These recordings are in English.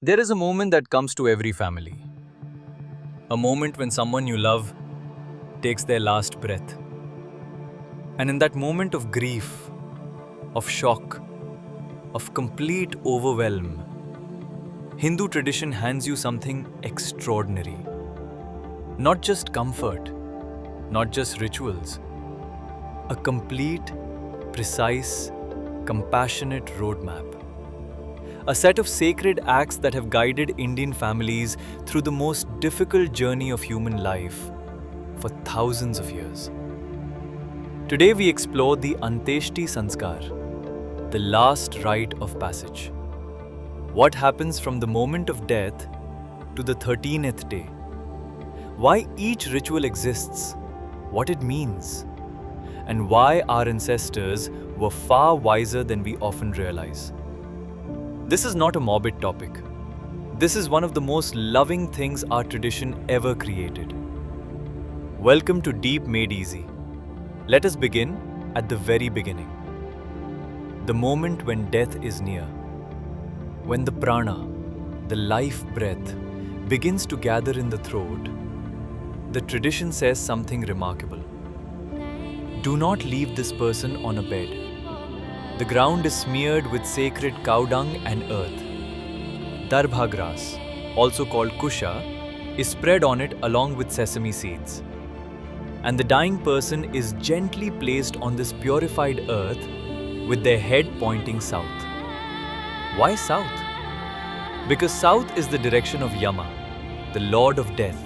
There is a moment that comes to every family. A moment when someone you love takes their last breath. And in that moment of grief, of shock, of complete overwhelm, Hindu tradition hands you something extraordinary. Not just comfort, not just rituals, a complete, precise, compassionate roadmap. A set of sacred acts that have guided Indian families through the most difficult journey of human life for thousands of years. Today we explore the Anteshti Sanskar, the last rite of passage. What happens from the moment of death to the 13th day? Why each ritual exists, what it means, and why our ancestors were far wiser than we often realize. This is not a morbid topic. This is one of the most loving things our tradition ever created. Welcome to Deep Made Easy. Let us begin at the very beginning. The moment when death is near. When the prana, the life breath, begins to gather in the throat, the tradition says something remarkable. Do not leave this person on a bed. The ground is smeared with sacred cow dung and earth. Darbha grass, also called kusha, is spread on it along with sesame seeds. And the dying person is gently placed on this purified earth with their head pointing south. Why south? Because south is the direction of Yama, the lord of death,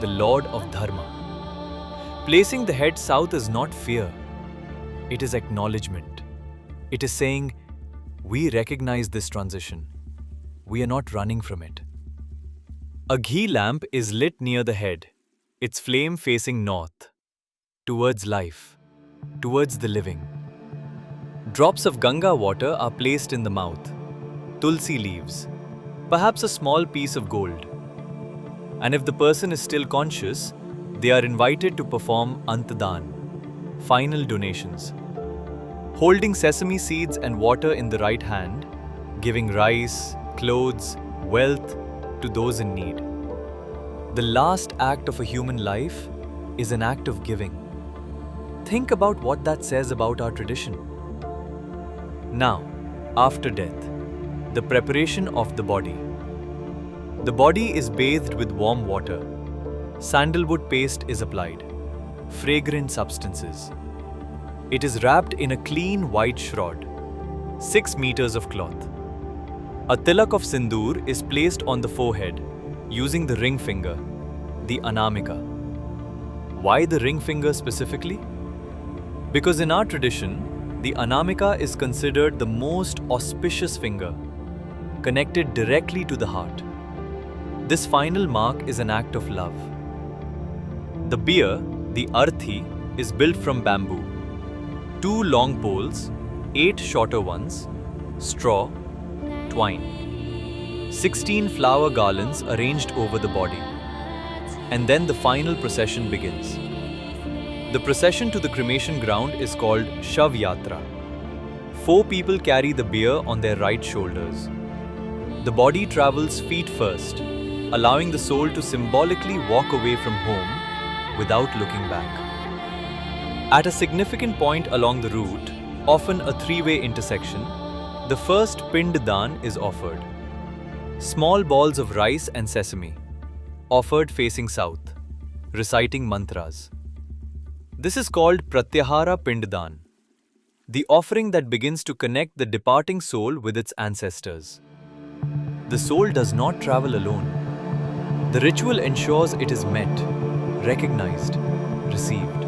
the lord of dharma. Placing the head south is not fear, it is acknowledgement. It is saying, we recognize this transition. We are not running from it. A ghee lamp is lit near the head, its flame facing north, towards life, towards the living. Drops of Ganga water are placed in the mouth, tulsi leaves, perhaps a small piece of gold. And if the person is still conscious, they are invited to perform Antadaan, final donations. Holding sesame seeds and water in the right hand, giving rice, clothes, wealth to those in need. The last act of a human life is an act of giving. Think about what that says about our tradition. Now, after death, the preparation of the body. The body is bathed with warm water. Sandalwood paste is applied. Fragrant substances. It is wrapped in a clean white shroud, 6 meters of cloth. A tilak of sindoor is placed on the forehead using the ring finger, the anamika. Why the ring finger specifically? Because in our tradition, the anamika is considered the most auspicious finger, connected directly to the heart. This final mark is an act of love. The bier, the arthi, is built from bamboo. 2 long poles, 8 shorter ones, straw, twine. 16 flower garlands arranged over the body. And then the final procession begins. The procession to the cremation ground is called Shav Yatra. 4 people carry the bier on their right shoulders. The body travels feet first, allowing the soul to symbolically walk away from home without looking back. At a significant point along the route, often a 3-way intersection, the first Pinddan is offered. Small balls of rice and sesame, offered facing south, reciting mantras. This is called Pratyahara Pinddan, the offering that begins to connect the departing soul with its ancestors. The soul does not travel alone. The ritual ensures it is met, recognized, received.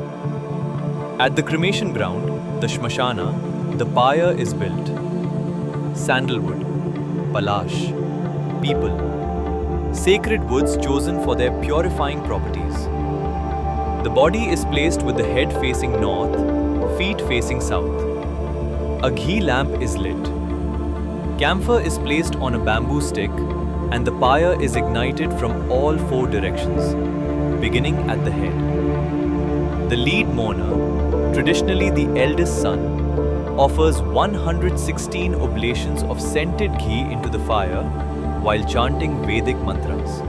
At the cremation ground, the Shmashana, the pyre is built. Sandalwood, palash, peepal, sacred woods chosen for their purifying properties. The body is placed with the head facing north, feet facing south. A ghee lamp is lit. Camphor is placed on a bamboo stick and the pyre is ignited from all 4 directions, beginning at the head. The lead mourner, traditionally the eldest son, offers 116 oblations of scented ghee into the fire while chanting Vedic mantras.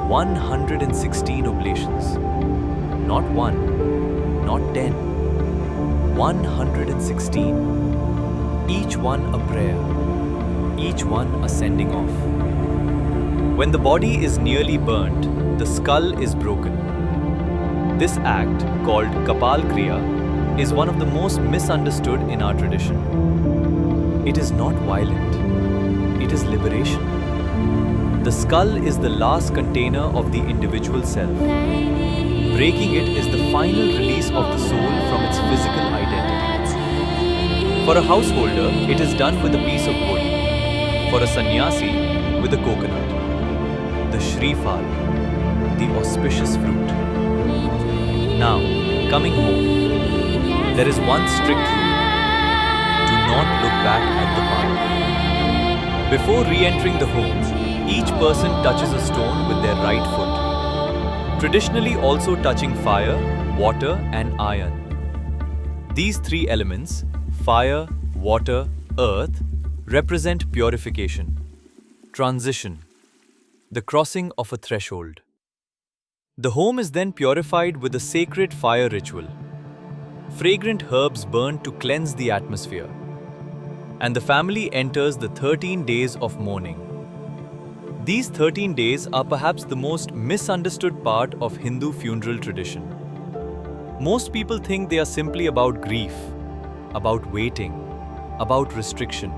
116 oblations. Not one, not 10. 116. Each one a prayer. Each one a sending off. When the body is nearly burnt, the skull is broken. This act, called Kapal Kriya, is one of the most misunderstood in our tradition. It is not violent. It is liberation. The skull is the last container of the individual self. Breaking it is the final release of the soul from its physical identity. For a householder, it is done with a piece of wood. For a sannyasi, with a coconut. The Shrifal, the auspicious fruit. Now, coming home, there is one strict rule. Do not look back at the pile. Before re-entering the home, each person touches a stone with their right foot. Traditionally also touching fire, water and iron. These three elements, fire, water, earth, represent purification, transition, the crossing of a threshold. The home is then purified with a sacred fire ritual. Fragrant herbs burn to cleanse the atmosphere. And the family enters the 13 days of mourning. These 13 days are perhaps the most misunderstood part of Hindu funeral tradition. Most people think they are simply about grief, about waiting, about restriction.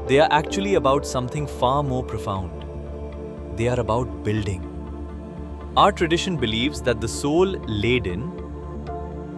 They are actually about something far more profound. They are about building. Our tradition believes that the soul laid in